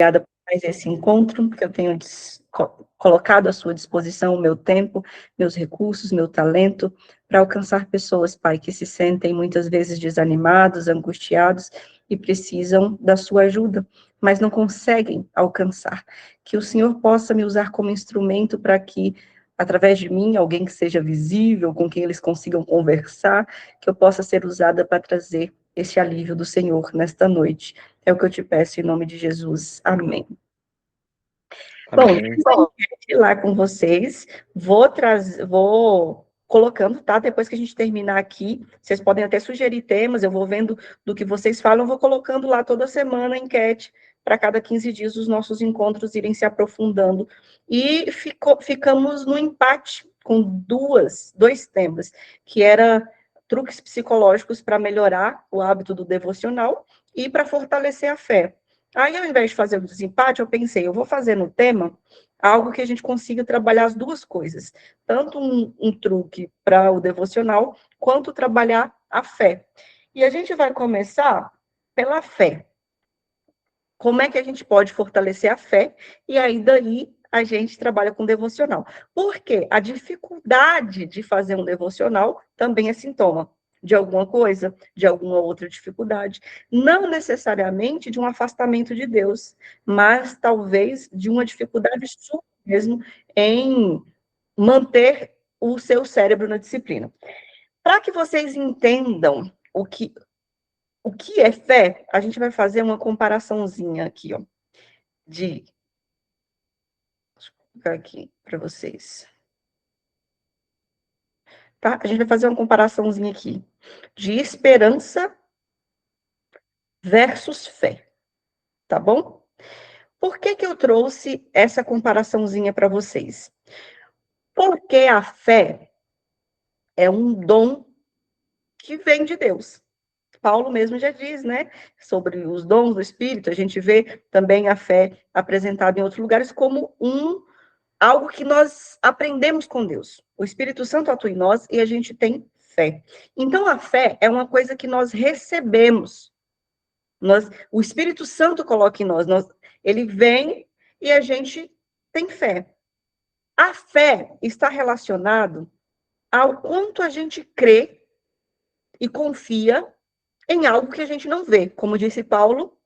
Obrigada por mais esse encontro, que eu tenho colocado à sua disposição o meu tempo, meus recursos, meu talento, para alcançar pessoas, Pai, que se sentem muitas vezes desanimados, angustiados e precisam da sua ajuda, mas não conseguem alcançar. Que o Senhor possa me usar como instrumento para que, através de mim, alguém que seja visível, com quem eles consigam conversar, que eu possa ser usada para trazer este alívio do Senhor nesta noite. É o que eu te peço em nome de Jesus. Amém. Amém. Bom, vou lá com vocês, vou colocando, tá? Depois que a gente terminar aqui, vocês podem até sugerir temas, eu vou vendo do que vocês falam, vou colocando lá toda semana a enquete, para cada 15 dias os nossos encontros irem se aprofundando. E ficamos no empate com dois temas, que era truques psicológicos para melhorar o hábito do devocional e para fortalecer a fé. Aí, ao invés de fazer o desempate, eu pensei, eu vou fazer no tema algo que a gente consiga trabalhar as duas coisas, tanto um truque para o devocional, quanto trabalhar a fé. E a gente vai começar pela fé. Como é que a gente pode fortalecer a fé? E aí, daí, a gente trabalha com devocional. Porque a dificuldade de fazer um devocional também é sintoma de alguma coisa, de alguma outra dificuldade. Não necessariamente de um afastamento de Deus, mas talvez de uma dificuldade sua mesmo em manter o seu cérebro na disciplina. Para que vocês entendam o que é fé, a gente vai fazer uma comparaçãozinha aqui, ó. Deixa eu colocar aqui para vocês. Tá? A gente vai fazer uma comparaçãozinha aqui de esperança versus fé, tá bom? Por que eu trouxe essa comparaçãozinha para vocês? Porque a fé é um dom que vem de Deus. Paulo mesmo já diz, né, sobre os dons do Espírito, a gente vê também a fé apresentada em outros lugares como algo que nós aprendemos com Deus. O Espírito Santo atua em nós e a gente tem fé. Então, a fé é uma coisa que nós recebemos. O Espírito Santo coloca em nós, ele vem e a gente tem fé. A fé está relacionado ao quanto a gente crê e confia em algo que a gente não vê. Como disse Paulo,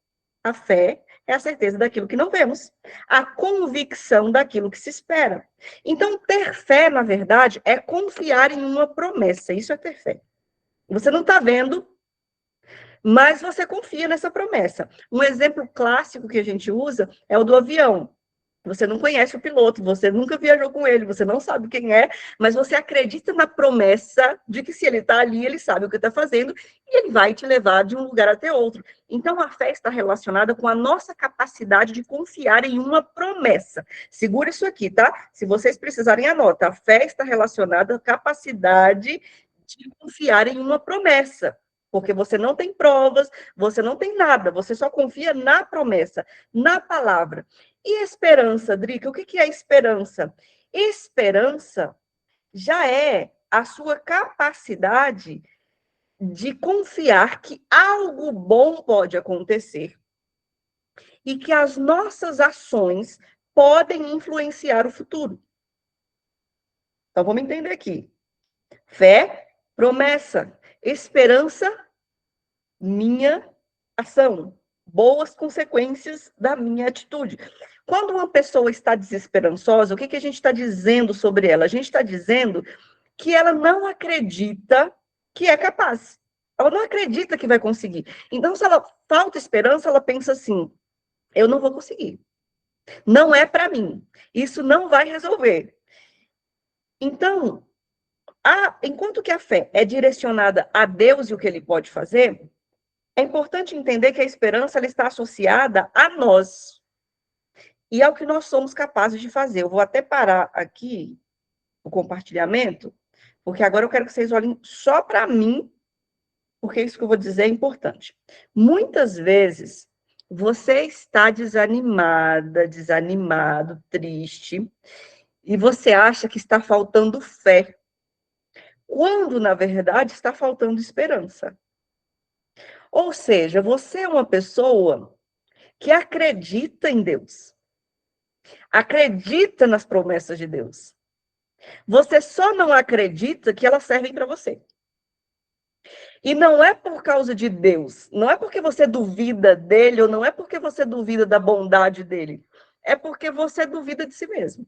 a fé é a certeza daquilo que não vemos, a convicção daquilo que se espera. Então, ter fé, na verdade, é confiar em uma promessa. Isso é ter fé. Você não está vendo, mas você confia nessa promessa. Um exemplo clássico que a gente usa é o do avião. Você não conhece o piloto, você nunca viajou com ele, você não sabe quem é, mas você acredita na promessa de que se ele está ali, ele sabe o que está fazendo e ele vai te levar de um lugar até outro. Então, a fé está relacionada com a nossa capacidade de confiar em uma promessa. Segura isso aqui, tá? Se vocês precisarem, anota. A fé está relacionada à capacidade de confiar em uma promessa. Porque você não tem provas, você não tem nada, você só confia na promessa, na palavra. E esperança, Drica? O que é esperança? Esperança já é a sua capacidade de confiar que algo bom pode acontecer e que as nossas ações podem influenciar o futuro. Então, vamos entender aqui. Fé, promessa. Esperança, minha ação. Boas consequências da minha atitude. Quando uma pessoa está desesperançosa, o que a gente está dizendo sobre ela? A gente está dizendo que ela não acredita que é capaz. Ela não acredita que vai conseguir. Então, se ela falta esperança, ela pensa assim: eu não vou conseguir. Não é para mim. Isso não vai resolver. Então, enquanto que a fé é direcionada a Deus e o que ele pode fazer, é importante entender que a esperança ela está associada a nós e ao que nós somos capazes de fazer. Eu vou até parar aqui o compartilhamento, porque agora eu quero que vocês olhem só para mim, porque isso que eu vou dizer é importante. Muitas vezes, você está desanimada, desanimado, triste, e você acha que está faltando fé, quando, na verdade, está faltando esperança. Ou seja, você é uma pessoa que acredita em Deus, acredita nas promessas de Deus. Você só não acredita que elas servem para você. E não é por causa de Deus, não é porque você duvida dele, ou não é porque você duvida da bondade dele, é porque você duvida de si mesmo.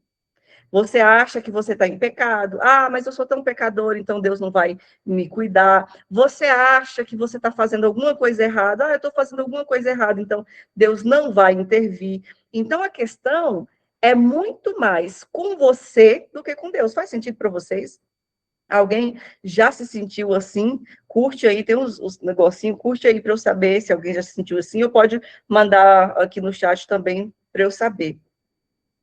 Você acha que você está em pecado. Ah, mas eu sou tão pecador, então Deus não vai me cuidar. Você acha que você está fazendo alguma coisa errada. Ah, eu estou fazendo alguma coisa errada, então Deus não vai intervir. Então a questão é muito mais com você do que com Deus. Faz sentido para vocês? Alguém já se sentiu assim? Curte aí, tem uns negocinhos, curte aí para eu saber se alguém já se sentiu assim, ou pode mandar aqui no chat também para eu saber.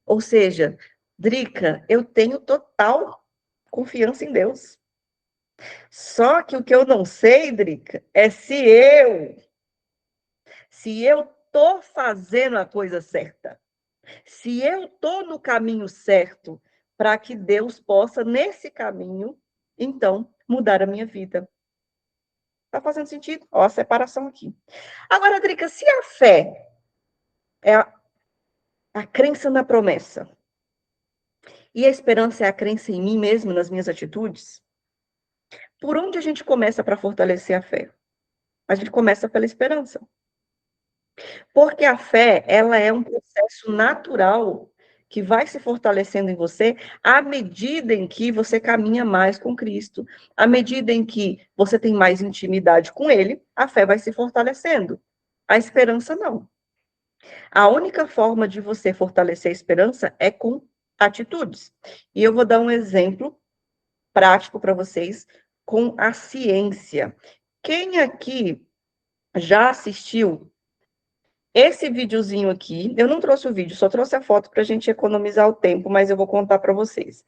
Ou seja, Drica, eu tenho total confiança em Deus. Só que o que eu não sei, Drica, é se eu tô fazendo a coisa certa, se eu tô no caminho certo para que Deus possa nesse caminho, então, mudar a minha vida. Tá fazendo sentido? Ó, a separação aqui. Agora, Drica, se a fé é a crença na promessa e a esperança é a crença em mim mesmo, nas minhas atitudes, por onde a gente começa para fortalecer a fé? A gente começa pela esperança. Porque a fé, ela é um processo natural que vai se fortalecendo em você à medida em que você caminha mais com Cristo. À medida em que você tem mais intimidade com Ele, a fé vai se fortalecendo. A esperança não. A única forma de você fortalecer a esperança é com atitudes. E eu vou dar um exemplo prático para vocês com a ciência. Quem aqui já assistiu esse videozinho aqui? Eu não trouxe o vídeo, só trouxe a foto para a gente economizar o tempo, mas eu vou contar para vocês.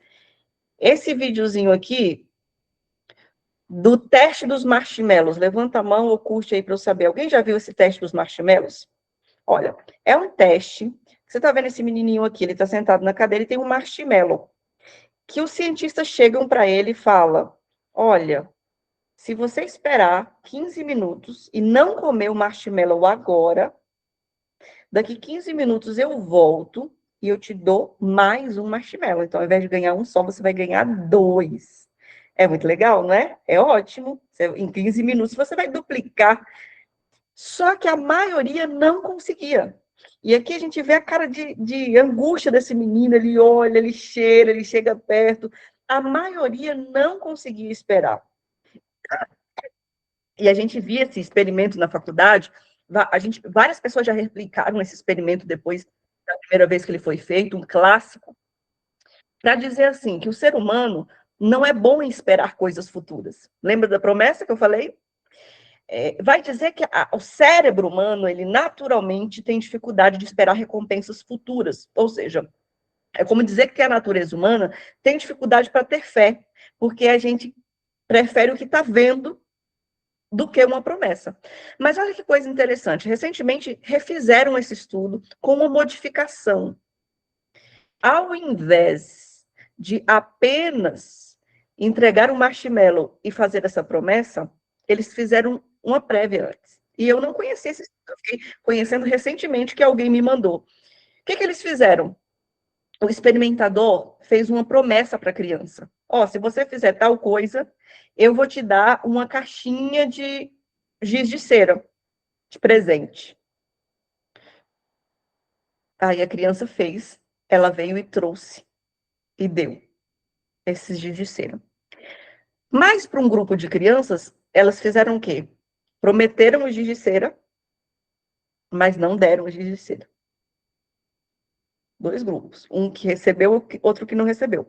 Esse videozinho aqui do teste dos marshmallows. Levanta a mão ou curte aí para eu saber. Alguém já viu esse teste dos marshmallows? Olha, é um teste. Você está vendo esse menininho aqui? Ele está sentado na cadeira e tem um marshmallow. Que os cientistas chegam para ele e falam: olha, se você esperar 15 minutos e não comer o marshmallow agora, daqui 15 minutos eu volto e eu te dou mais um marshmallow. Então, ao invés de ganhar um só, você vai ganhar dois. É muito legal, não é? É ótimo. Em 15 minutos você vai duplicar. Só que a maioria não conseguia. E aqui a gente vê a cara de angústia desse menino. Ele olha, ele cheira, ele chega perto. A maioria não conseguia esperar. E a gente via esse experimento na faculdade. Várias pessoas já replicaram esse experimento depois da primeira vez que ele foi feito, um clássico, para dizer assim, que o ser humano não é bom em esperar coisas futuras. Lembra da promessa que eu falei? Vai dizer que o cérebro humano, ele naturalmente tem dificuldade de esperar recompensas futuras. Ou seja, é como dizer que a natureza humana tem dificuldade para ter fé, porque a gente prefere o que está vendo do que uma promessa. Mas olha que coisa interessante. Recentemente, refizeram esse estudo com uma modificação. Ao invés de apenas entregar um marshmallow e fazer essa promessa, eles fizeram uma prévia antes. E eu não conhecia esse estudo, eu fiquei conhecendo recentemente que alguém me mandou. O que eles fizeram? O experimentador fez uma promessa para a criança. Ó, se você fizer tal coisa, eu vou te dar uma caixinha de giz de cera de presente. Aí a criança fez, ela veio e trouxe e deu esses giz de cera. Mas para um grupo de crianças, elas fizeram o quê? Prometeram o giz de cera, mas não deram o giz de cera. Dois grupos, um que recebeu, outro que não recebeu.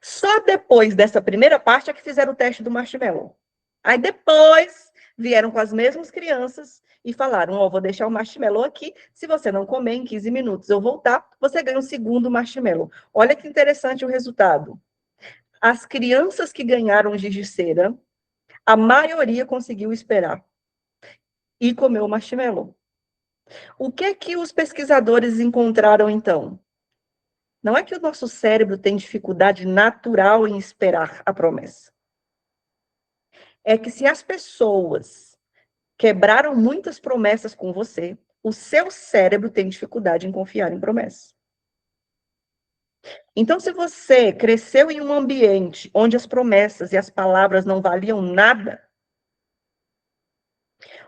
Só depois dessa primeira parte é que fizeram o teste do marshmallow. Aí depois vieram com as mesmas crianças e falaram: ó, vou deixar o marshmallow aqui, se você não comer em 15 minutos eu voltar, você ganha um segundo marshmallow. Olha que interessante o resultado. As crianças que ganharam giz de cera, a maioria conseguiu esperar e comeu o marshmallow. O que os pesquisadores encontraram, então? Não é que o nosso cérebro tem dificuldade natural em esperar a promessa. É que se as pessoas quebraram muitas promessas com você, o seu cérebro tem dificuldade em confiar em promessas. Então, se você cresceu em um ambiente onde as promessas e as palavras não valiam nada,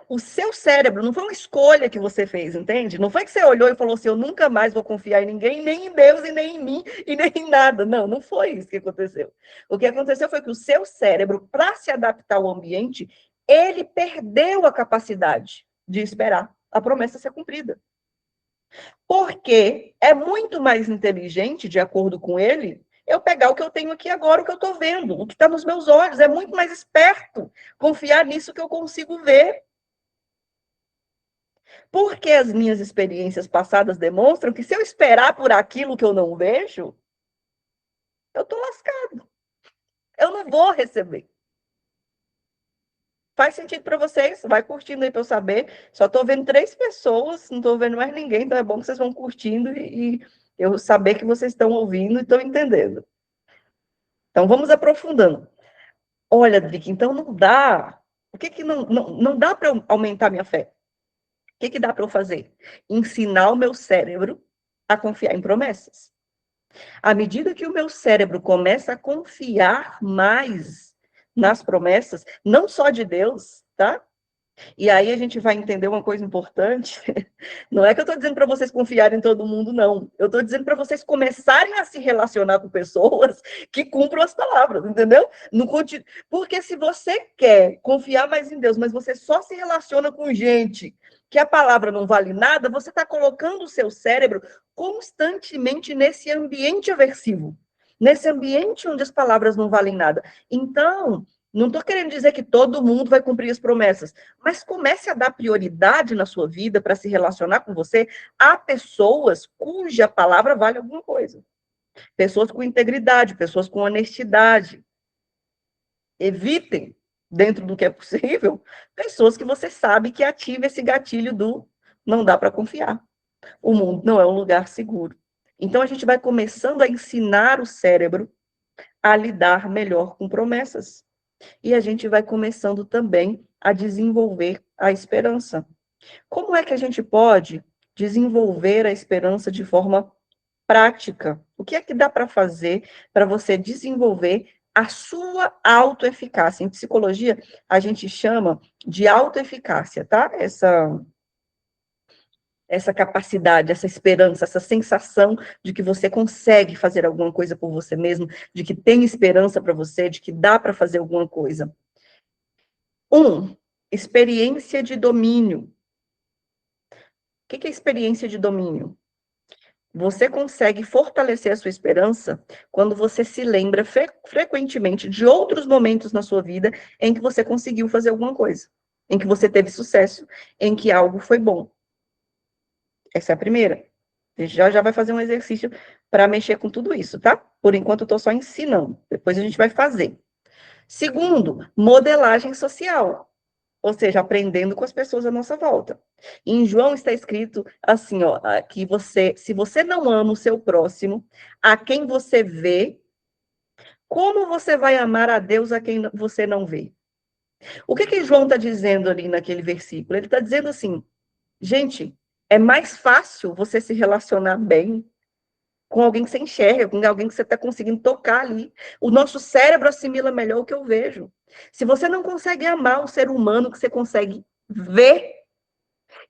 o seu cérebro não foi uma escolha que você fez, entende? Não foi que você olhou e falou assim, eu nunca mais vou confiar em ninguém, nem em Deus, e nem em mim, e nem em nada. Não, não foi isso que aconteceu. O que aconteceu foi que o seu cérebro, para se adaptar ao ambiente, ele perdeu a capacidade de esperar a promessa ser cumprida. Porque é muito mais inteligente, de acordo com ele, eu pegar o que eu tenho aqui agora, o que eu estou vendo, o que está nos meus olhos. É muito mais esperto confiar nisso que eu consigo ver. Porque as minhas experiências passadas demonstram que se eu esperar por aquilo que eu não vejo, eu estou lascado. Eu não vou receber. Faz sentido para vocês? Vai curtindo aí para eu saber. Só estou vendo 3 pessoas, não estou vendo mais ninguém, então é bom que vocês vão curtindo e eu saber que vocês estão ouvindo e estão entendendo. Então, vamos aprofundando. Olha, Drick, então não dá. O que não dá para aumentar minha fé? O que dá para eu fazer? Ensinar o meu cérebro a confiar em promessas. À medida que o meu cérebro começa a confiar mais nas promessas, não só de Deus, tá? E aí a gente vai entender uma coisa importante. Não é que eu estou dizendo para vocês confiarem em todo mundo, não. Eu estou dizendo para vocês começarem a se relacionar com pessoas que cumpram as palavras, entendeu? Porque se você quer confiar mais em Deus, mas você só se relaciona com gente que a palavra não vale nada, você está colocando o seu cérebro constantemente nesse ambiente aversivo, nesse ambiente onde as palavras não valem nada. Então, não estou querendo dizer que todo mundo vai cumprir as promessas, mas comece a dar prioridade na sua vida para se relacionar com você a pessoas cuja palavra vale alguma coisa. Pessoas com integridade, pessoas com honestidade. Evitem, dentro do que é possível, pessoas que você sabe que ativa esse gatilho do não dá para confiar. O mundo não é um lugar seguro. Então, a gente vai começando a ensinar o cérebro a lidar melhor com promessas. E a gente vai começando também a desenvolver a esperança. Como é que a gente pode desenvolver a esperança de forma prática? O que é que dá para fazer para você desenvolver a sua autoeficácia? Em psicologia, a gente chama de autoeficácia, tá? Essa capacidade, essa esperança, essa sensação de que você consegue fazer alguma coisa por você mesmo, de que tem esperança para você, de que dá para fazer alguma coisa. Experiência de domínio. O que é experiência de domínio? Você consegue fortalecer a sua esperança quando você se lembra frequentemente de outros momentos na sua vida em que você conseguiu fazer alguma coisa, em que você teve sucesso, em que algo foi bom. Essa é a primeira. A gente já vai fazer um exercício para mexer com tudo isso, tá? Por enquanto, eu estou só ensinando. Depois a gente vai fazer. Segundo, modelagem social. Ou seja, aprendendo com as pessoas à nossa volta. Em João está escrito assim, ó, que se você não ama o seu próximo, a quem você vê, como você vai amar a Deus a quem você não vê? O que João está dizendo ali naquele versículo? Ele está dizendo assim, gente, é mais fácil você se relacionar bem com alguém que você enxerga, com alguém que você está conseguindo tocar ali. O nosso cérebro assimila melhor o que eu vejo. Se você não consegue amar o ser humano que você consegue ver,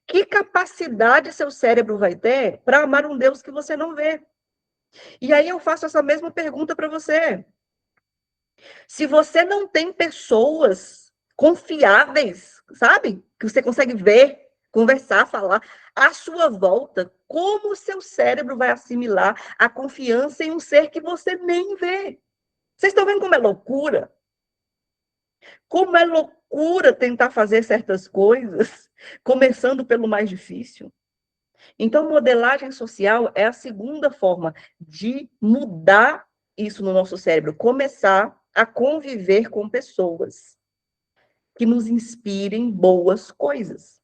que capacidade seu cérebro vai ter para amar um Deus que você não vê? E aí eu faço essa mesma pergunta para você. Se você não tem pessoas confiáveis, sabe? Que você consegue ver, conversar, falar, à sua volta, como o seu cérebro vai assimilar a confiança em um ser que você nem vê? Vocês estão vendo como é loucura? Como é loucura tentar fazer certas coisas, começando pelo mais difícil? Então, modelagem social é a segunda forma de mudar isso no nosso cérebro, começar a conviver com pessoas que nos inspirem boas coisas,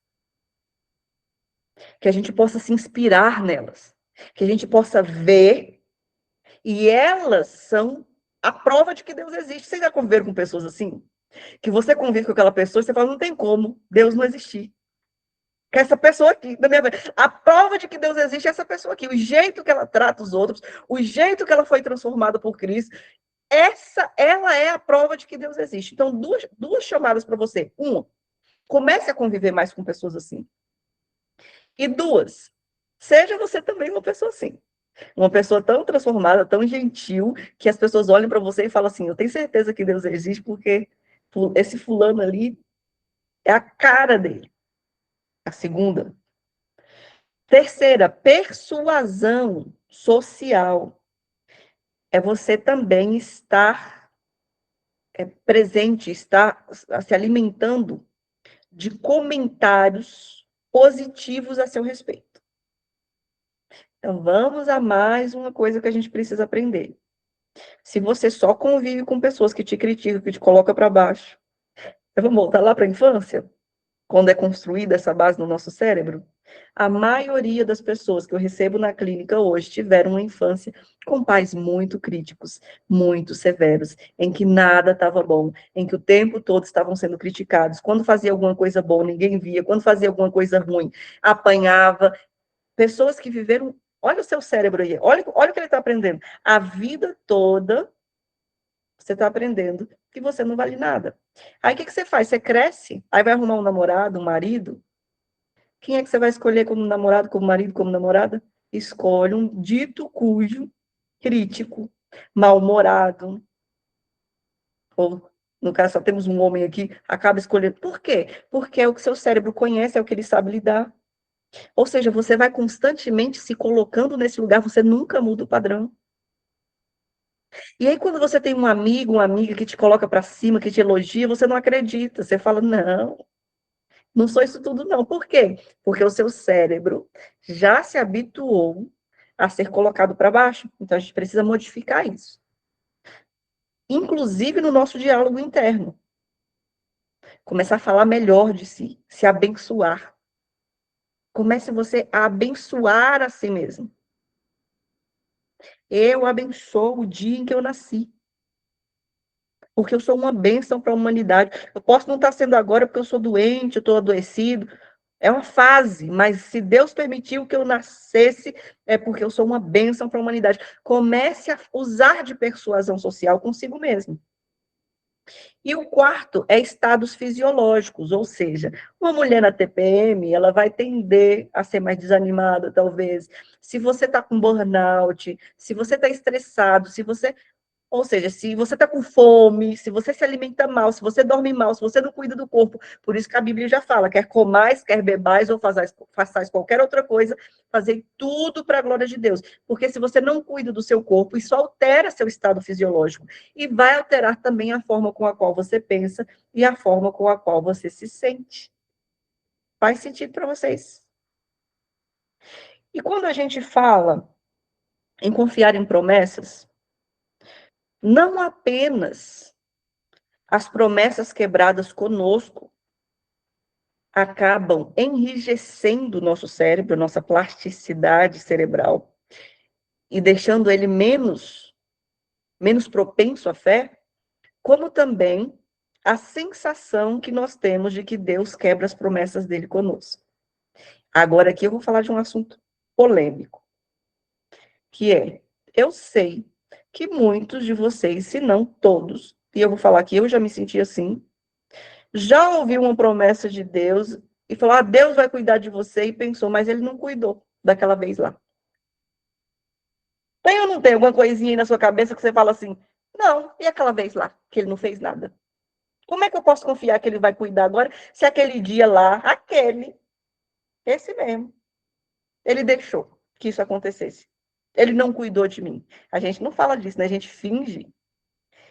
que a gente possa se inspirar nelas, que a gente possa ver, e elas são a prova de que Deus existe. Vocês já conviveram com pessoas assim? Que você convive com aquela pessoa e você fala, não tem como Deus não existir. Que essa pessoa aqui, na minha vida, a prova de que Deus existe é essa pessoa aqui, o jeito que ela trata os outros, o jeito que ela foi transformada por Cristo, ela é a prova de que Deus existe. Então, duas chamadas para você. Uma, comece a conviver mais com pessoas assim. E duas, seja você também uma pessoa assim. Uma pessoa tão transformada, tão gentil, que as pessoas olham para você e falam assim: eu tenho certeza que Deus existe, porque esse fulano ali é a cara dele. A segunda. Terceira, persuasão social. É você também estar presente, estar se alimentando de comentários positivos a seu respeito. Então, vamos a mais uma coisa que a gente precisa aprender. Se você só convive com pessoas que te criticam, que te colocam para baixo, vamos voltar lá para a infância, quando é construída essa base no nosso cérebro? A maioria das pessoas que eu recebo na clínica hoje tiveram uma infância com pais muito críticos, muito severos, em que nada estava bom, em que o tempo todo estavam sendo criticados. Quando fazia alguma coisa boa, ninguém via. Quando fazia alguma coisa ruim, apanhava. Pessoas que viveram... Olha o seu cérebro aí, olha o que ele está aprendendo. A vida toda, você está aprendendo que você não vale nada. Aí, o que você faz? Você cresce, aí vai arrumar um namorado, um marido. Quem é que você vai escolher como namorado, como marido, como namorada? Escolhe um dito cujo crítico, mal-humorado, ou, no caso, só temos um homem aqui, acaba escolhendo. Por quê? Porque é o que seu cérebro conhece, é o que ele sabe lidar. Ou seja, você vai constantemente se colocando nesse lugar, você nunca muda o padrão. E aí, quando você tem um amigo, uma amiga que te coloca para cima, que te elogia, você não acredita. Você fala, não, não sou isso tudo, não. Por quê? Porque o seu cérebro já se habituou a ser colocado para baixo. Então, a gente precisa modificar isso. Inclusive no nosso diálogo interno. Começar a falar melhor de si, se abençoar. Comece você a abençoar a si mesmo. Eu abençoo o dia em que eu nasci. Porque eu sou uma bênção para a humanidade. Eu posso não estar sendo agora porque eu sou doente, eu estou adoecido. É uma fase, mas se Deus permitiu que eu nascesse, é porque eu sou uma bênção para a humanidade. Comece a usar de persuasão social consigo mesmo. E o quarto é estados fisiológicos, ou seja, uma mulher na TPM, ela vai tender a ser mais desanimada, talvez. Se você está com burnout, se você está estressado, se você... Ou seja, se você está com fome, se você se alimenta mal, se você dorme mal, se você não cuida do corpo, por isso que a Bíblia já fala, quer comais, quer bebais ou façais qualquer outra coisa, fazer tudo para a glória de Deus. Porque se você não cuida do seu corpo, isso altera seu estado fisiológico e vai alterar também a forma com a qual você pensa e a forma com a qual você se sente. Faz sentido para vocês? E quando a gente fala em confiar em promessas, não apenas as promessas quebradas conosco acabam enrijecendo o nosso cérebro, nossa plasticidade cerebral, e deixando ele menos propenso à fé, como também a sensação que nós temos de que Deus quebra as promessas dele conosco. Agora aqui eu vou falar de um assunto polêmico, que é, eu sei que muitos de vocês, se não todos, e eu vou falar que eu já me senti assim, já ouviu uma promessa de Deus e falou, Deus vai cuidar de você, e pensou, mas ele não cuidou daquela vez lá. Tem ou não tem alguma coisinha aí na sua cabeça que você fala assim, não, e aquela vez lá, que ele não fez nada? Como é que eu posso confiar que ele vai cuidar agora, se aquele dia lá, esse mesmo, ele deixou que isso acontecesse? Ele não cuidou de mim. A gente não fala disso, né? A gente finge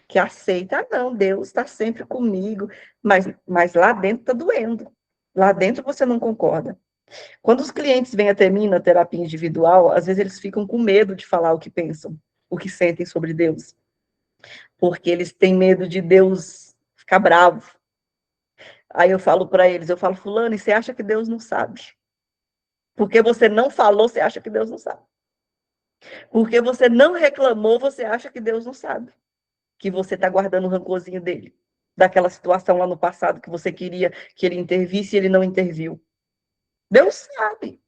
que aceita, não, Deus está sempre comigo, mas lá dentro está doendo. Lá dentro você não concorda. Quando os clientes vêm até mim na terapia individual, às vezes eles ficam com medo de falar o que pensam, o que sentem sobre Deus, porque eles têm medo de Deus ficar bravo. Aí eu falo para eles, fulano, e você acha que Deus não sabe? Porque você não falou, você acha que Deus não sabe. Porque você não reclamou, você acha que Deus não sabe. Que você está guardando o rancorzinho dele. Daquela situação lá no passado que você queria que ele intervisse e ele não interviu. Deus sabe.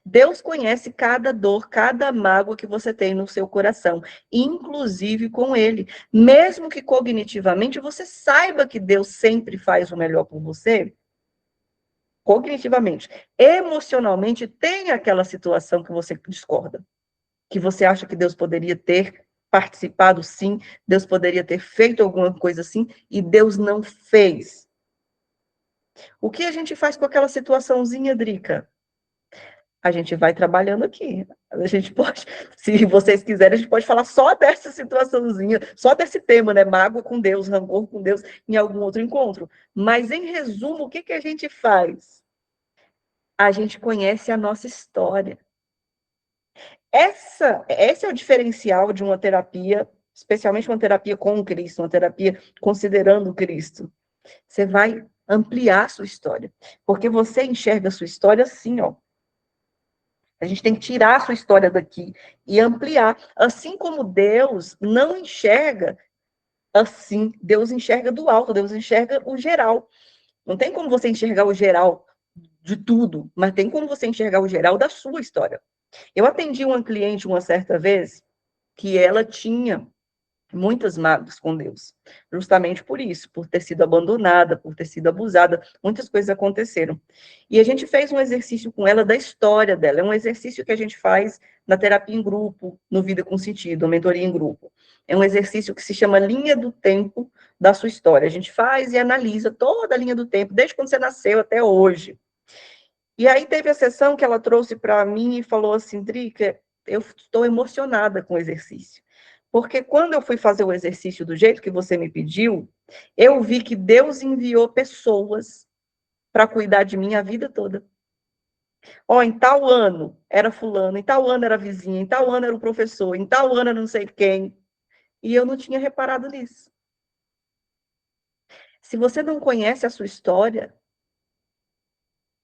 Deus conhece cada dor, cada mágoa que você tem no seu coração, inclusive com ele. Mesmo que cognitivamente você saiba que Deus sempre faz o melhor por você, cognitivamente, emocionalmente tem aquela situação que você discorda, que você acha que Deus poderia ter participado sim, Deus poderia ter feito alguma coisa assim, e Deus não fez. O que a gente faz com aquela situaçãozinha, Drica? A gente vai trabalhando aqui. A gente pode, se vocês quiserem, a gente pode falar só dessa situaçãozinha, só desse tema, né? Mágoa com Deus, rancor com Deus, em algum outro encontro. Mas, em resumo, o que a gente faz? A gente conhece a nossa história. Esse é o diferencial de uma terapia, especialmente uma terapia com Cristo, uma terapia considerando Cristo. Você vai ampliar a sua história, porque você enxerga a sua história assim, ó. A gente tem que tirar a sua história daqui e ampliar. Assim como Deus não enxerga assim, Deus enxerga do alto, Deus enxerga o geral. Não tem como você enxergar o geral de tudo, mas tem como você enxergar o geral da sua história. Eu atendi uma cliente uma certa vez que ela tinha muitas mágoas com Deus, justamente por isso, por ter sido abandonada, por ter sido abusada, muitas coisas aconteceram. E a gente fez um exercício com ela da história dela, é um exercício que a gente faz na terapia em grupo, no Vida com Sentido, mentoria em grupo. É um exercício que se chama linha do tempo da sua história. A gente faz e analisa toda a linha do tempo, desde quando você nasceu até hoje. E aí teve a sessão que ela trouxe para mim e falou assim, Drica, eu estou emocionada com o exercício. Porque quando eu fui fazer o exercício do jeito que você me pediu, eu vi que Deus enviou pessoas para cuidar de mim a vida toda. Ó, em tal ano era fulano, em tal ano era vizinha, em tal ano era o professor, em tal ano era não sei quem. E eu não tinha reparado nisso. Se você não conhece a sua história,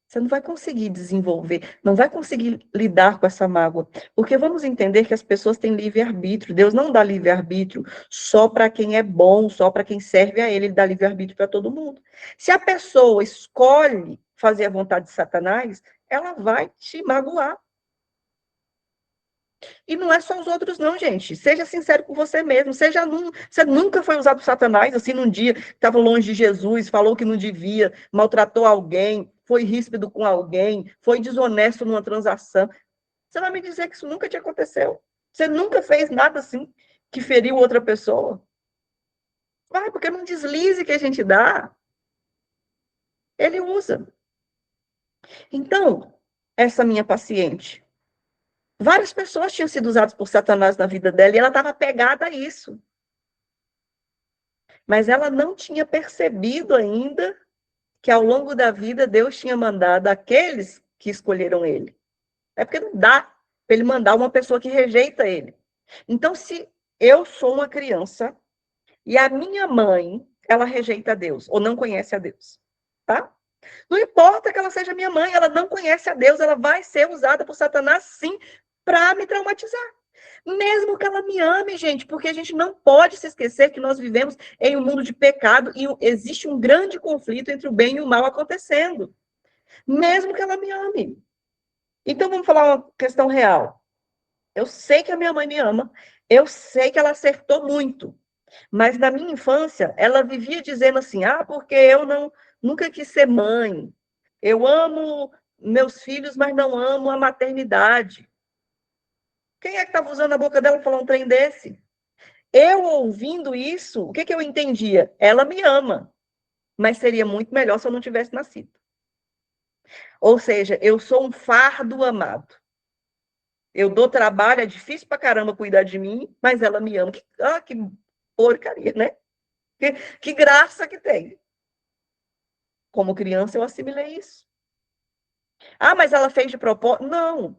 você não vai conseguir desenvolver, não vai conseguir lidar com essa mágoa. Porque vamos entender que as pessoas têm livre-arbítrio. Deus não dá livre-arbítrio só para quem é bom, só para quem serve a Ele. Ele dá livre-arbítrio para todo mundo. Se a pessoa escolhe fazer a vontade de Satanás, ela vai te magoar. E não é só os outros, não, gente. Seja sincero com você mesmo. Você nunca foi usado por Satanás, assim, num dia que estava longe de Jesus, falou que não devia, maltratou alguém, foi ríspido com alguém, foi desonesto numa transação. Você vai me dizer que isso nunca te aconteceu? Você nunca fez nada assim que feriu outra pessoa? Vai, porque num deslize que a gente dá, ele usa. Então, essa minha paciente, várias pessoas tinham sido usadas por Satanás na vida dela e ela estava pegada a isso. Mas ela não tinha percebido ainda que ao longo da vida Deus tinha mandado aqueles que escolheram ele. É porque não dá para ele mandar uma pessoa que rejeita ele. Então, se eu sou uma criança e a minha mãe, ela rejeita Deus ou não conhece a Deus, tá? Não importa que ela seja minha mãe, ela não conhece a Deus, ela vai ser usada por Satanás, sim, para me traumatizar. Mesmo que ela me ame, gente, porque a gente não pode se esquecer que nós vivemos em um mundo de pecado e existe um grande conflito entre o bem e o mal acontecendo. Mesmo que ela me ame. Então, vamos falar uma questão real. Eu sei que a minha mãe me ama, eu sei que ela acertou muito, mas na minha infância, ela vivia dizendo assim, porque eu nunca quis ser mãe, eu amo meus filhos, mas não amo a maternidade. Quem é que estava usando a boca dela para falar um trem desse? Eu ouvindo isso, o que eu entendia? Ela me ama, mas seria muito melhor se eu não tivesse nascido. Ou seja, eu sou um fardo amado. Eu dou trabalho, é difícil pra caramba cuidar de mim, mas ela me ama. Que porcaria, né? Que graça que tem. Como criança, eu assimilei isso. Mas ela fez de propósito? Não.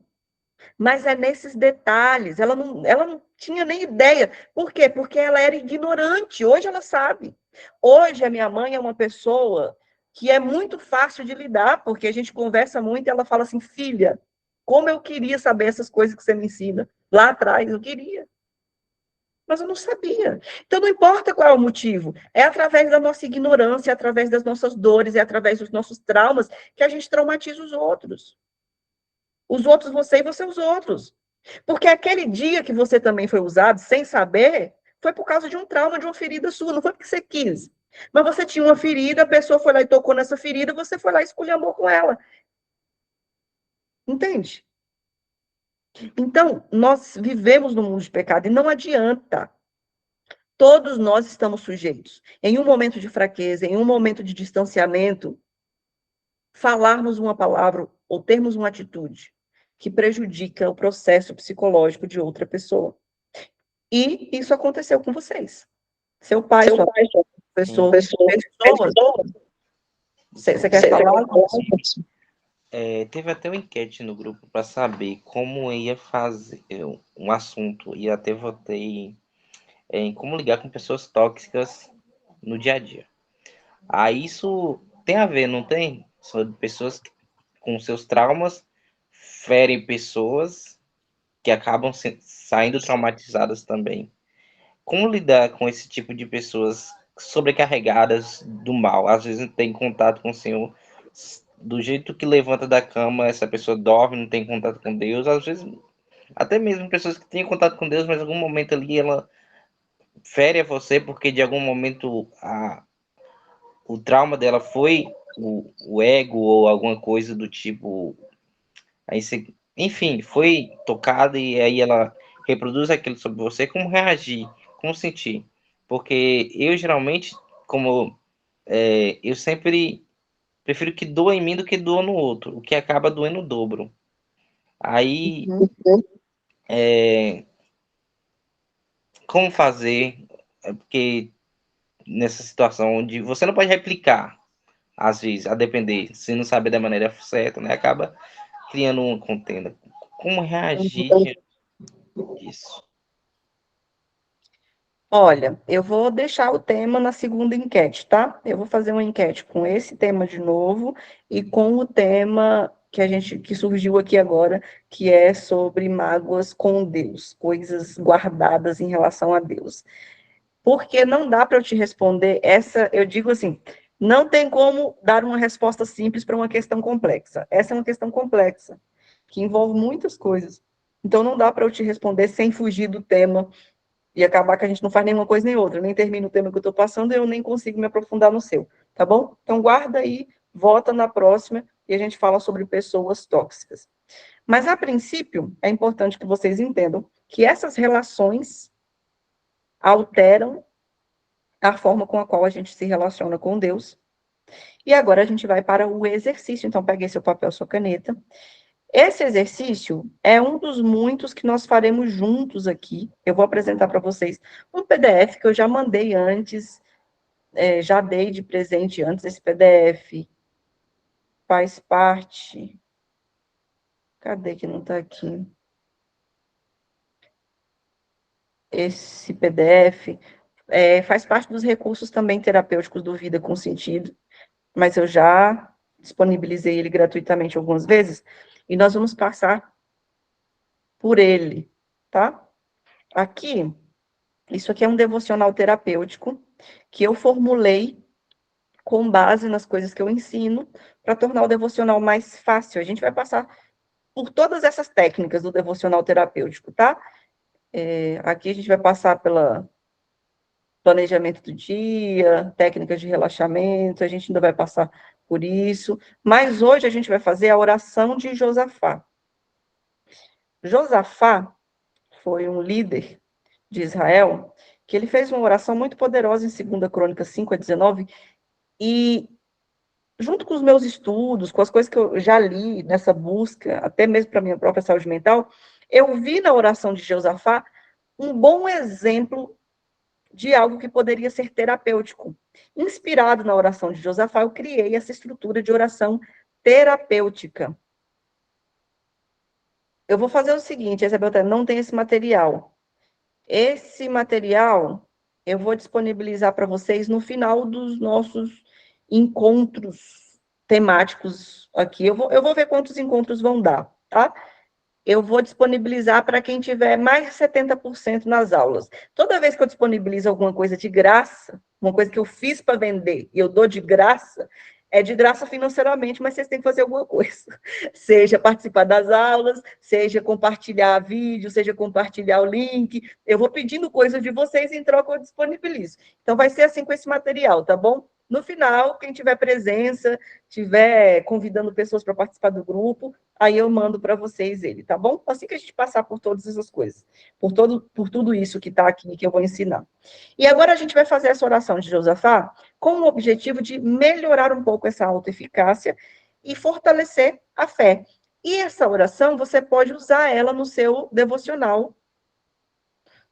Mas é nesses detalhes. Ela não tinha nem ideia. Por quê? Porque ela era ignorante. Hoje ela sabe. Hoje a minha mãe é uma pessoa que é muito fácil de lidar, porque a gente conversa muito e ela fala assim, filha, como eu queria saber essas coisas que você me ensina. Lá atrás, eu queria. Mas eu não sabia. Então, não importa qual é o motivo, é através da nossa ignorância, é através das nossas dores, é através dos nossos traumas que a gente traumatiza os outros. Os outros você e você os outros. Porque aquele dia que você também foi usado sem saber, foi por causa de um trauma, de uma ferida sua, não foi porque você quis. Mas você tinha uma ferida, a pessoa foi lá e tocou nessa ferida, você foi lá e esculhambou com ela. Entende? Então, nós vivemos num mundo de pecado e não adianta. Todos nós estamos sujeitos. Em um momento de fraqueza, em um momento de distanciamento, falarmos uma palavra ou termos uma atitude que prejudica o processo psicológico de outra pessoa. E isso aconteceu com vocês. Seu pai, sua pessoa, pessoas. Você quer falar? Teve até uma enquete no grupo para saber como ia fazer um assunto, e até votei em como lidar com pessoas tóxicas no dia a dia. Aí isso tem a ver, não tem? São pessoas que, com seus traumas, ferem pessoas que acabam saindo traumatizadas também. Como lidar com esse tipo de pessoas sobrecarregadas do mal? Às vezes não tem contato com o Senhor. Do jeito que levanta da cama, essa pessoa dorme, não tem contato com Deus. Às vezes, até mesmo pessoas que têm contato com Deus, mas em algum momento ali ela fere a você porque de algum momento o trauma dela foi o ego ou alguma coisa do tipo. Enfim, foi tocada e aí ela reproduz aquilo sobre você. Como reagir? Como sentir? Porque eu geralmente, como eu sempre prefiro que doa em mim do que doa no outro, o que acaba doendo o dobro. Aí, como fazer? Porque nessa situação onde você não pode replicar, às vezes, a depender, se não sabe da maneira certa, né? Acaba criando uma contenda. Como reagir disso? Olha, eu vou deixar o tema na segunda enquete, tá? Eu vou fazer uma enquete com esse tema de novo e com o tema que surgiu aqui agora, que é sobre mágoas com Deus, coisas guardadas em relação a Deus. Porque não dá para eu te responder eu digo assim, não tem como dar uma resposta simples para uma questão complexa. Essa é uma questão complexa, que envolve muitas coisas. Então não dá para eu te responder sem fugir do tema e acabar que a gente não faz nenhuma coisa nem outra, nem termina o tema que eu estou passando e eu nem consigo me aprofundar no seu, tá bom? Então guarda aí, volta na próxima e a gente fala sobre pessoas tóxicas. Mas a princípio, é importante que vocês entendam que essas relações alteram a forma com a qual a gente se relaciona com Deus. E agora a gente vai para o exercício. Então, peguei seu papel, sua caneta. Esse exercício é um dos muitos que nós faremos juntos aqui. Eu vou apresentar para vocês um PDF que eu já mandei antes, já dei de presente antes esse PDF. Faz parte. Cadê que não está aqui? Esse PDF faz parte dos recursos também terapêuticos do Vida com Sentido, mas eu já disponibilizei ele gratuitamente algumas vezes, e nós vamos passar por ele, tá? Aqui, isso aqui é um devocional terapêutico que eu formulei com base nas coisas que eu ensino para tornar o devocional mais fácil. A gente vai passar por todas essas técnicas do devocional terapêutico, tá? Aqui a gente vai passar pela planejamento do dia, técnicas de relaxamento, a gente ainda vai passar por isso, mas hoje a gente vai fazer a oração de Josafá. Josafá foi um líder de Israel que ele fez uma oração muito poderosa em 2 Crônicas 5:19, e junto com os meus estudos, com as coisas que eu já li nessa busca, até mesmo para a minha própria saúde mental, eu vi na oração de Josafá um bom exemplo de algo que poderia ser terapêutico. Inspirado na oração de Josafá, eu criei essa estrutura de oração terapêutica. Eu vou fazer o seguinte, Isabel, não tem esse material. Esse material eu vou disponibilizar para vocês no final dos nossos encontros temáticos aqui. Eu vou ver quantos encontros vão dar, tá? Eu vou disponibilizar para quem tiver mais de 70% nas aulas. Toda vez que eu disponibilizo alguma coisa de graça, uma coisa que eu fiz para vender e eu dou de graça, É de graça financeiramente, mas vocês têm que fazer alguma coisa. Seja participar das aulas, seja compartilhar vídeo, seja compartilhar o link. Eu vou pedindo coisas de vocês, em troca eu disponibilizo. Então, vai ser assim com esse material, tá bom? No final, quem tiver presença, tiver convidando pessoas para participar do grupo, aí eu mando para vocês ele, tá bom? Assim que a gente passar por todas essas coisas, por tudo isso que está aqui, que eu vou ensinar. E agora a gente vai fazer essa oração de Josafá com o objetivo de melhorar um pouco essa autoeficácia e fortalecer a fé. E essa oração, você pode usar ela no seu devocional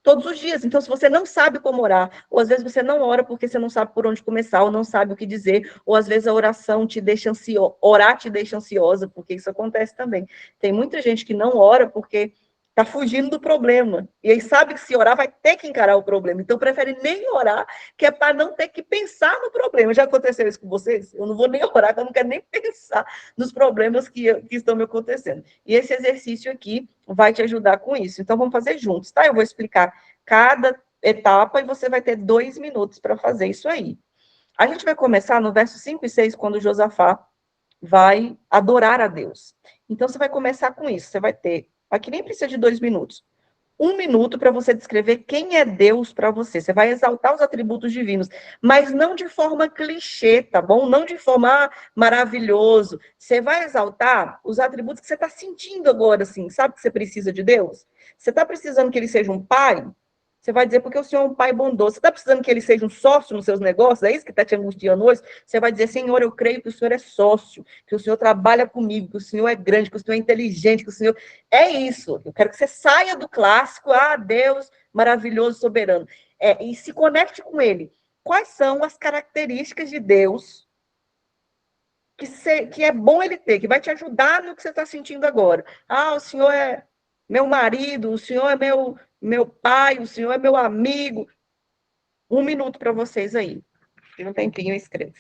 todos os dias. Então, se você não sabe como orar, ou às vezes você não ora porque você não sabe por onde começar, ou não sabe o que dizer, ou às vezes a oração te deixa ansiosa, orar te deixa ansiosa, porque isso acontece também. Tem muita gente que não ora porque está fugindo do problema. E aí sabe que se orar vai ter que encarar o problema. Então prefere nem orar, que é para não ter que pensar no problema. Já aconteceu isso com vocês? Eu não vou nem orar, porque eu não quero nem pensar nos problemas que estão me acontecendo. E esse exercício aqui vai te ajudar com isso. Então vamos fazer juntos, tá? Eu vou explicar cada etapa e você vai ter 2 minutos para fazer isso aí. A gente vai começar no verso 5 e 6, quando Josafá vai adorar a Deus. Então, você vai começar com isso. Você vai ter, aqui nem precisa de 2 minutos. 1 minuto para você descrever quem é Deus para você. Você vai exaltar os atributos divinos, mas não de forma clichê, tá bom? Não de forma maravilhoso. Você vai exaltar os atributos que você está sentindo agora, assim. Sabe que você precisa de Deus? Você está precisando que ele seja um pai? Você vai dizer porque o Senhor é um pai bondoso. Você está precisando que ele seja um sócio nos seus negócios? É isso que está te angustiando hoje? Você vai dizer, Senhor, eu creio que o Senhor é sócio, que o Senhor trabalha comigo, que o Senhor é grande, que o Senhor é inteligente, que o Senhor... É isso. Eu quero que você saia do clássico, Deus maravilhoso, soberano. E se conecte com ele. Quais são as características de Deus que é bom ele ter, que vai te ajudar no que você está sentindo agora? O Senhor é meu marido, o Senhor é meu pai, o Senhor é meu amigo. 1 minuto para vocês aí. E um tempinho eu escrevo.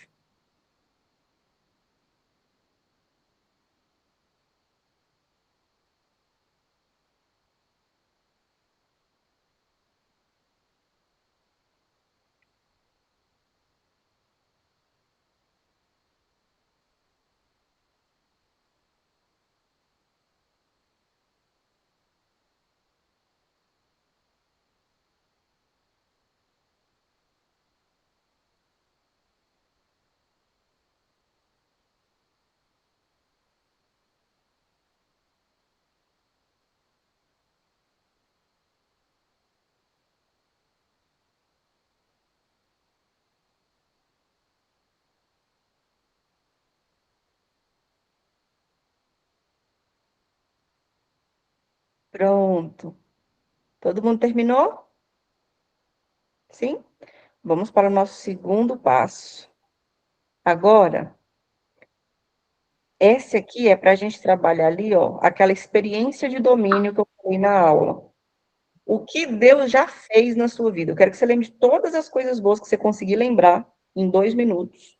Pronto. Todo mundo terminou? Sim? Vamos para o nosso segundo passo. Agora, esse aqui é para a gente trabalhar ali, ó, aquela experiência de domínio que eu falei na aula. O que Deus já fez na sua vida. Eu quero que você lembre de todas as coisas boas que você conseguir lembrar em 2 minutos.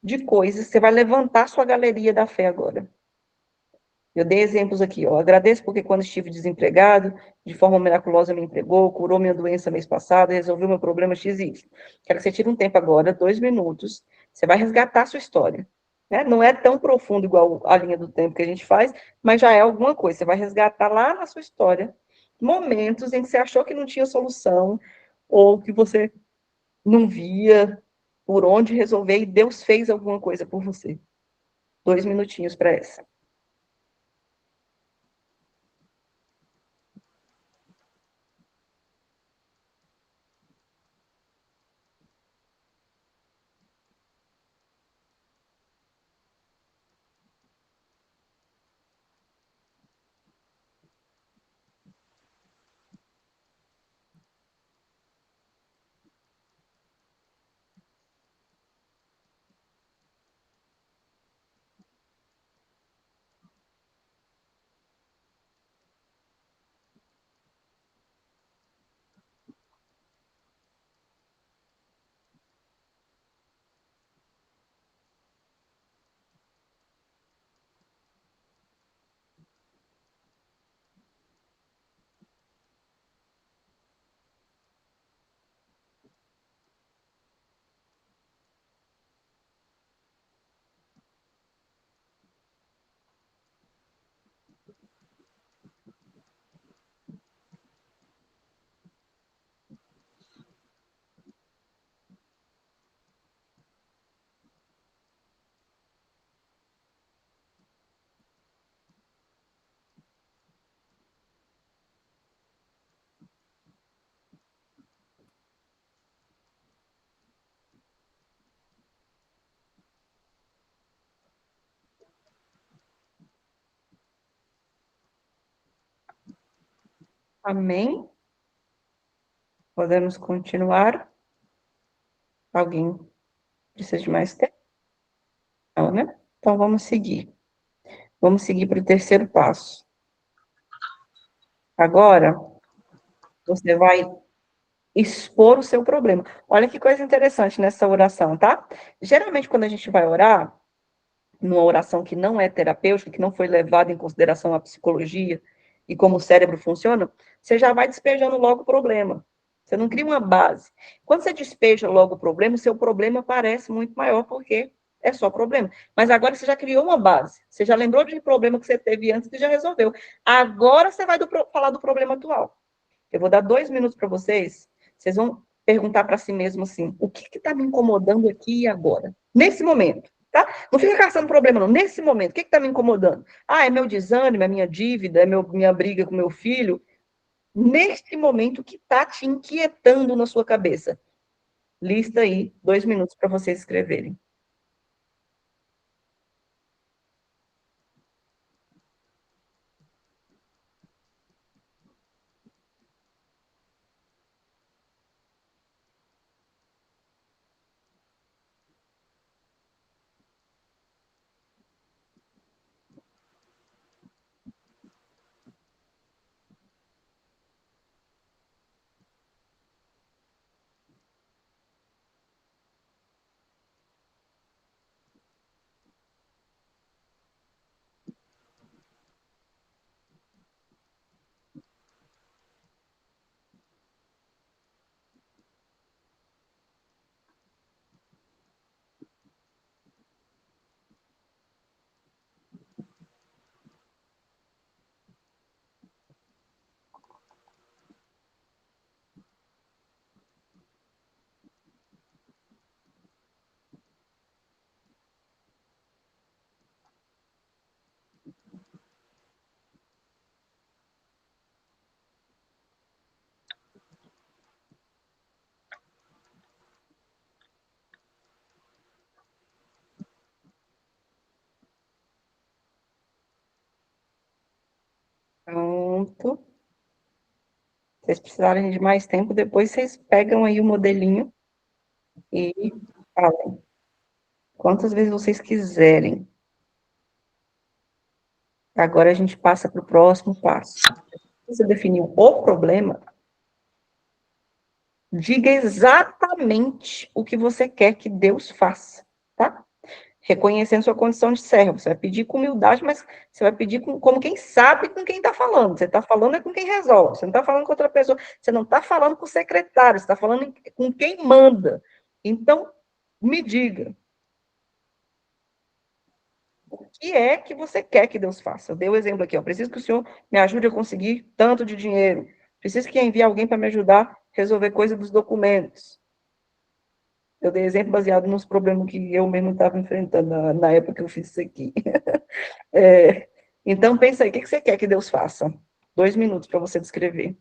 De coisas. Você vai levantar sua galeria da fé agora. Eu dei exemplos aqui, ó. Agradeço porque quando estive desempregado, de forma miraculosa me empregou, curou minha doença mês passado, resolveu meu problema X e Y. Quero que você tire um tempo agora, 2 minutos. Você vai resgatar a sua história. Né? Não é tão profundo igual a linha do tempo que a gente faz, mas já é alguma coisa. Você vai resgatar lá na sua história momentos em que você achou que não tinha solução, ou que você não via por onde resolver, e Deus fez alguma coisa por você. 2 minutinhos para essa. Amém? Podemos continuar? Alguém precisa de mais tempo? Não, né? Então vamos seguir. Vamos seguir para o terceiro passo. Agora, você vai expor o seu problema. Olha que coisa interessante nessa oração, tá? Geralmente, quando a gente vai orar, numa oração que não é terapêutica, que não foi levada em consideração a psicologia e como o cérebro funciona, você já vai despejando logo o problema. Você não cria uma base. Quando você despeja logo o problema, o seu problema parece muito maior, porque é só problema. Mas agora você já criou uma base. Você já lembrou de problema que você teve antes e já resolveu. Agora você vai falar do problema atual. Eu vou dar 2 minutos para vocês. Vocês vão perguntar para si mesmo assim: o que está me incomodando aqui e agora? Nesse momento, tá? Não fica caçando problema, não. Nesse momento, o que está me incomodando? Ah, é meu desânimo, é minha dívida, é minha briga com meu filho. Neste momento, o que está te inquietando na sua cabeça? Lista aí 2 minutos para vocês escreverem. Pronto. Se vocês precisarem de mais tempo, depois vocês pegam aí o modelinho e falem quantas vezes vocês quiserem. Agora a gente passa para o próximo passo. Você definiu o problema, diga exatamente o que você quer que Deus faça, tá? Reconhecendo sua condição de servo. Você vai pedir com humildade, mas você vai pedir como quem sabe com quem está falando. Você está falando é com quem resolve. Você não está falando com outra pessoa. Você não está falando com o secretário. Você está falando com quem manda. Então, me diga, o que é que você quer que Deus faça? Eu dei o exemplo aqui, ó. Preciso que o Senhor me ajude a conseguir tanto de dinheiro. Preciso que envie alguém para me ajudar a resolver coisa dos documentos. Eu dei exemplo baseado nos problemas que eu mesmo estava enfrentando na época que eu fiz isso aqui. É, então, pensa aí, o que você quer que Deus faça? 2 minutos para você descrever.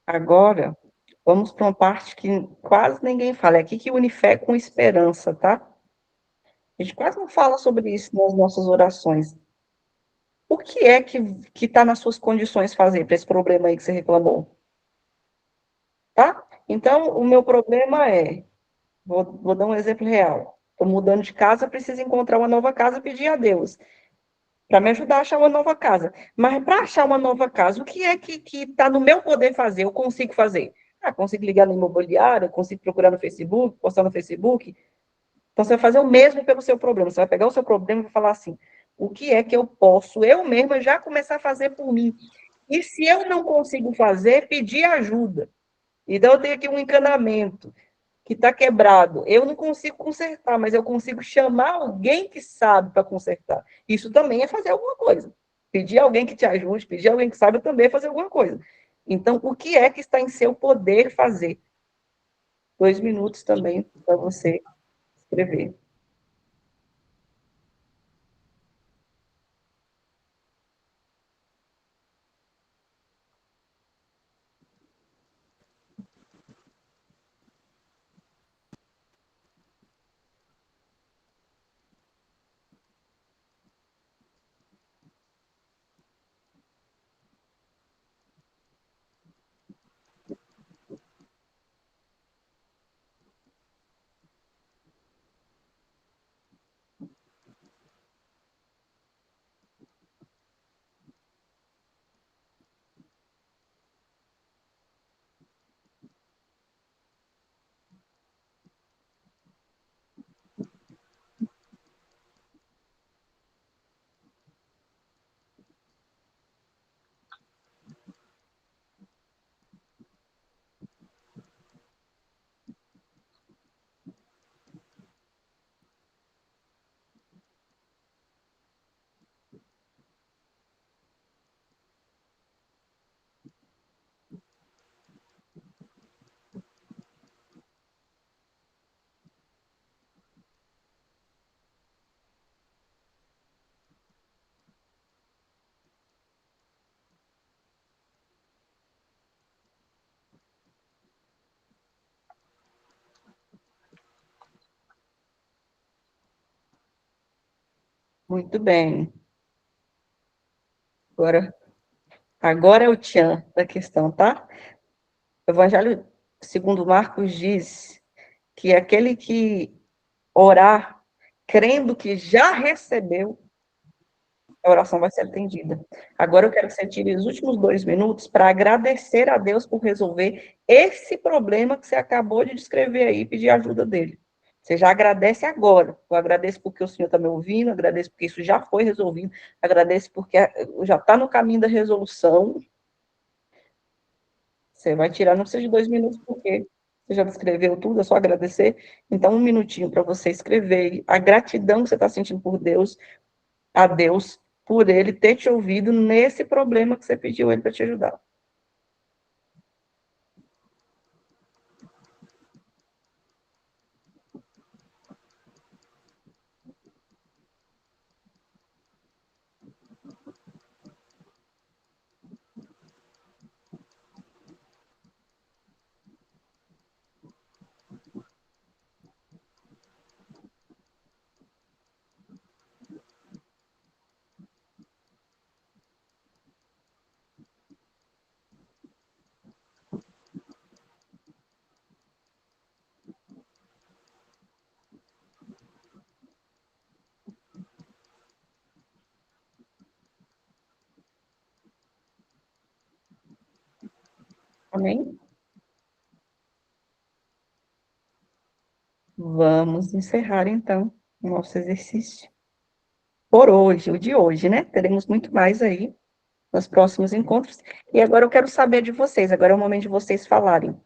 Agora, Vamos para uma parte que quase ninguém fala. É aqui que une fé com esperança, tá? A gente quase não fala sobre isso nas nossas orações. O que é que está nas suas condições fazer para esse problema aí que você reclamou, tá? Então, o meu problema é, vou dar um exemplo real. Estou mudando de casa, preciso encontrar uma nova casa, pedir a Deus para me ajudar a achar uma nova casa. Mas para achar uma nova casa, o que é que está no meu poder fazer? Eu consigo fazer? Ah, consigo ligar no imobiliário, consigo procurar no Facebook, postar no Facebook. Então, você vai fazer o mesmo pelo seu problema. Você vai pegar o seu problema e vai falar assim: o que é que eu posso, eu mesma, já começar a fazer por mim? E se eu não consigo fazer, pedir ajuda. Então, eu tenho aqui um encanamento que está quebrado. Eu não consigo consertar, mas eu consigo chamar alguém que sabe para consertar. Isso também é fazer alguma coisa. Pedir alguém que te ajude, pedir alguém que sabe também é fazer alguma coisa. Então, o que é que está em seu poder fazer? 2 minutos também para você escrever. Muito bem. Agora é o tchan da questão, tá? O Evangelho segundo Marcos diz que aquele que orar crendo que já recebeu, a oração vai ser atendida. Agora eu quero que você tire os últimos 2 minutos para agradecer a Deus por resolver esse problema que você acabou de descrever aí e pedir ajuda dele. Você já agradece agora. Eu agradeço porque o Senhor está me ouvindo, agradeço porque isso já foi resolvido, agradeço porque já está no caminho da resolução. Você vai tirar, não precisa de 2 minutos, porque você já escreveu tudo, é só agradecer. Então, 1 minutinho para você escrever a gratidão que você está sentindo por Deus, a Deus, por Ele ter te ouvido nesse problema que você pediu Ele para te ajudar. Amém? Vamos encerrar, então, o nosso exercício. Por hoje, o de hoje, né? Teremos muito mais aí nos próximos encontros. E agora eu quero saber de vocês, agora é o momento de vocês falarem.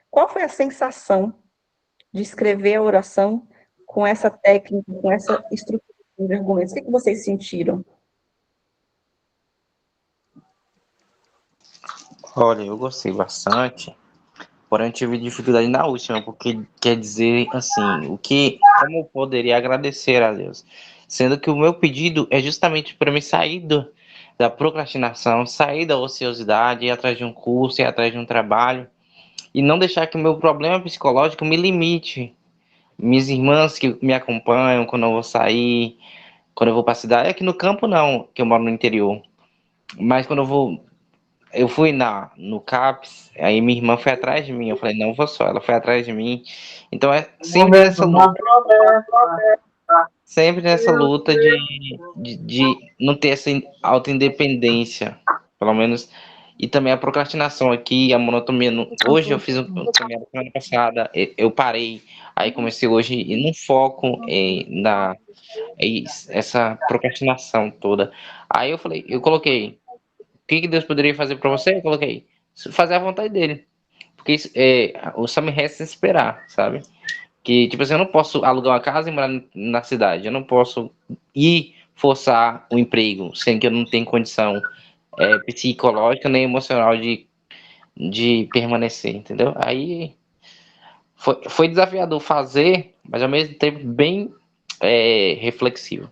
Qual foi a sensação de escrever a oração com essa técnica, com essa estrutura de argumentos? O que vocês sentiram? Olha, eu gostei bastante, porém tive dificuldade na última, porque quer dizer assim, como eu poderia agradecer a Deus, sendo que o meu pedido é justamente para me sair da procrastinação, sair da ociosidade, ir atrás de um curso, ir atrás de um trabalho, e não deixar que o meu problema psicológico me limite. Minhas irmãs que me acompanham quando eu vou sair, quando eu vou para a cidade, aqui no campo não, que eu moro no interior. Mas quando eu fui no CAPS, aí minha irmã foi atrás de mim, eu falei, não vou só, ela foi atrás de mim. Então é sempre nessa luta de não ter essa autoindependência, pelo menos. E também a procrastinação aqui, a monotonia. Hoje eu fiz caminhada semana passada, eu parei, aí comecei hoje e não foco essa procrastinação toda. Aí eu falei, eu coloquei, o que Deus poderia fazer para você? Eu coloquei, fazer a vontade dele. Porque só me resta esperar, sabe? Que, tipo assim, eu não posso alugar uma casa e morar na cidade. Eu não posso ir forçar o emprego, sendo que eu não tenho condição psicológica nem emocional de permanecer, entendeu? Aí foi desafiador fazer, mas ao mesmo tempo bem reflexivo.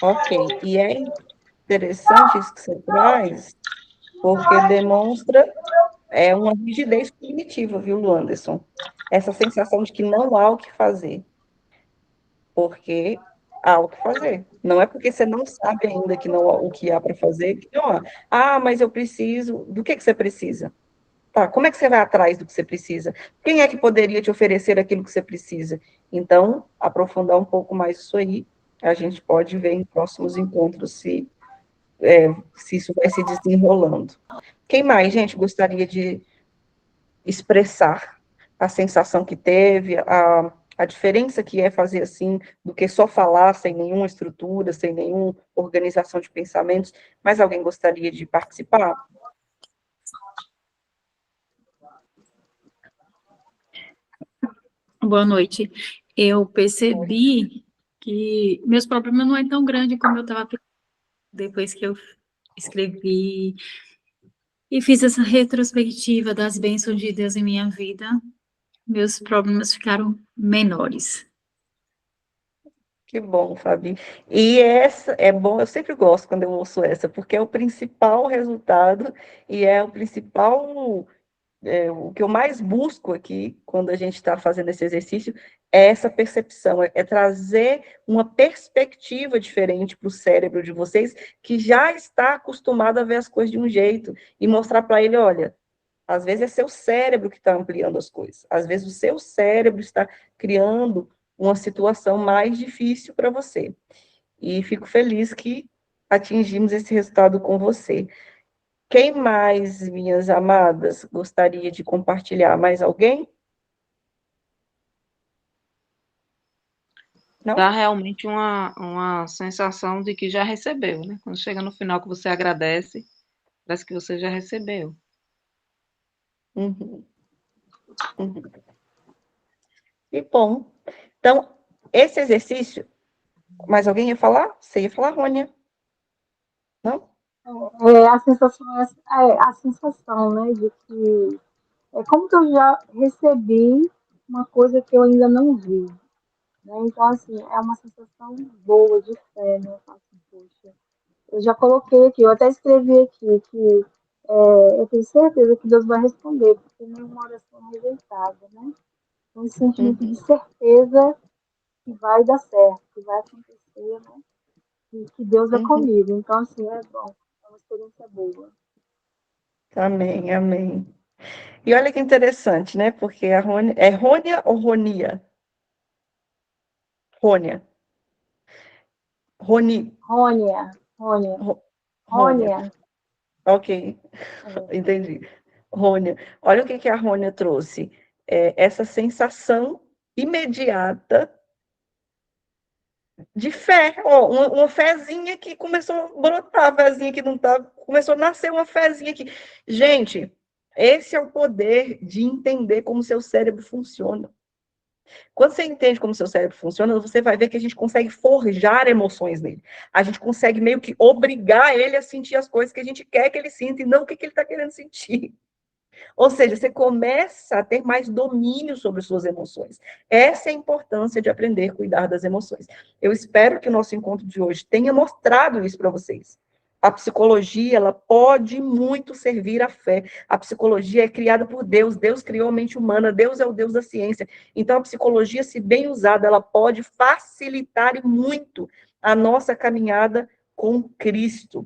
Ok. E é interessante isso que você traz, porque demonstra uma rigidez cognitiva, viu, Anderson? Essa sensação de que não há o que fazer, porque há o que fazer. Não é porque você não sabe ainda que não há o que há para fazer, que não há. Ah, mas eu preciso. Do que você precisa? Tá, como é que você vai atrás do que você precisa? Quem é que poderia te oferecer aquilo que você precisa? Então, aprofundar um pouco mais isso aí, a gente pode ver em próximos encontros se isso vai se desenrolando. Quem mais, gente, gostaria de expressar a sensação que teve, a diferença que é fazer assim, do que só falar sem nenhuma estrutura, sem nenhuma organização de pensamentos? Mais alguém gostaria de participar? Boa noite. Eu percebi que meus problemas não é tão grande como eu estava depois que eu escrevi e fiz essa retrospectiva das bênçãos de Deus em minha vida. Meus problemas ficaram menores. Que bom, Fabi. E essa é bom, eu sempre gosto quando eu ouço essa, porque é o principal resultado e é o principal o que eu mais busco aqui, quando a gente está fazendo esse exercício, é essa percepção, é trazer uma perspectiva diferente para o cérebro de vocês, que já está acostumado a ver as coisas de um jeito, e mostrar para ele, olha, às vezes é seu cérebro que está ampliando as coisas, às vezes o seu cérebro está criando uma situação mais difícil para você. E fico feliz que atingimos esse resultado com você. Quem mais, minhas amadas, gostaria de compartilhar? Mais alguém? Dá Não? realmente uma sensação de que já recebeu, né? Quando chega no final que você agradece, parece que você já recebeu. Uhum, uhum. E bom, então, esse exercício, mais alguém ia falar? Você ia falar, Rônia? Não? A sensação, né, de que é como que eu já recebi uma coisa que eu ainda não vi, né? Então, assim, é uma sensação boa de fé, né? Eu falo assim, poxa, eu já coloquei aqui, eu até escrevi aqui que eu tenho certeza que Deus vai responder, porque nenhuma oração é rejeitada, né? Então, esse sentimento de Uhum, certeza que vai dar certo, que vai acontecer, né? E que Deus é uhum. comigo. Então, assim, é bom, é uma experiência boa. Amém, amém. E olha que interessante, né? Porque a Rônia, é Rônia ou Ronia? Rônia. Roni, Rônia, Rônia, Rônia. Rônia. Ok, É, entendi. Rônia. Olha o que a Rônia trouxe. Essa sensação imediata de fé, ó, uma fezinha que começou a brotar, a fezinha que não estava, começou a nascer uma fezinha aqui. Gente, esse é o poder de entender como seu cérebro funciona. Quando você entende como seu cérebro funciona, você vai ver que a gente consegue forjar emoções nele. A gente consegue meio que obrigar ele a sentir as coisas que a gente quer que ele sinta e não o que ele está querendo sentir. Ou seja, você começa a ter mais domínio sobre suas emoções. Essa é a importância de aprender a cuidar das emoções. Eu espero que o nosso encontro de hoje tenha mostrado isso para vocês. A psicologia, ela pode muito servir à fé. A psicologia é criada por Deus, Deus criou a mente humana, Deus é o Deus da ciência. Então, a psicologia, se bem usada, ela pode facilitar e muito a nossa caminhada com Cristo.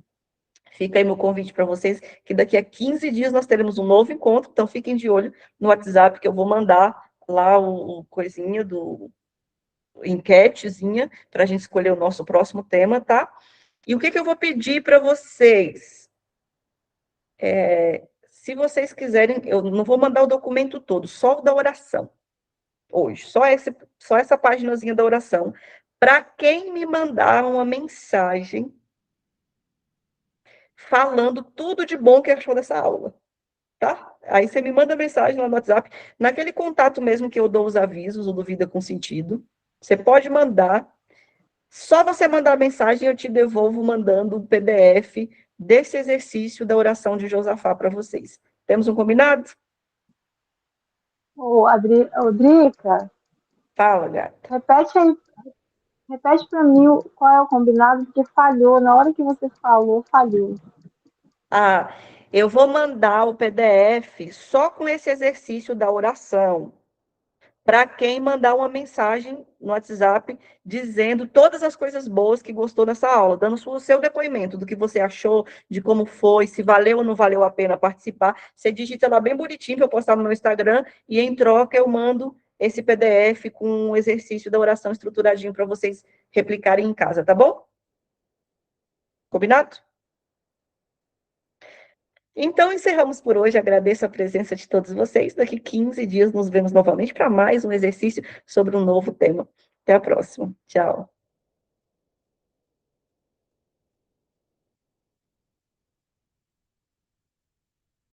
Fica aí meu convite para vocês, que daqui a 15 dias nós teremos um novo encontro, então fiquem de olho no WhatsApp, que eu vou mandar lá o coisinha do enquetezinha, para a gente escolher o nosso próximo tema, tá? E o que eu vou pedir para vocês? Se vocês quiserem, eu não vou mandar o documento todo, só o da oração, hoje, só essa paginazinha da oração, para quem me mandar uma mensagem falando tudo de bom que achou dessa aula, tá? Aí você me manda mensagem lá no WhatsApp, naquele contato mesmo que eu dou os avisos, o do Vida com Sentido, você pode mandar, só você mandar a mensagem, eu te devolvo mandando o PDF desse exercício da oração de Josafá para vocês. Temos um combinado? Ô, Drica, Fala, gata. repete para mim qual é o combinado, porque falhou. Na hora que você falou, falhou. Ah, eu vou mandar o PDF só com esse exercício da oração, para quem mandar uma mensagem no WhatsApp dizendo todas as coisas boas que gostou nessa aula, dando o seu depoimento do que você achou, de como foi, se valeu ou não valeu a pena participar. Você digita lá bem bonitinho, para eu postar no meu Instagram, e em troca eu mando esse PDF com o exercício da oração estruturadinho para vocês replicarem em casa, tá bom? Combinado? Então, encerramos por hoje. Agradeço a presença de todos vocês. Daqui 15 dias nos vemos novamente para mais um exercício sobre um novo tema. Até a próxima. Tchau.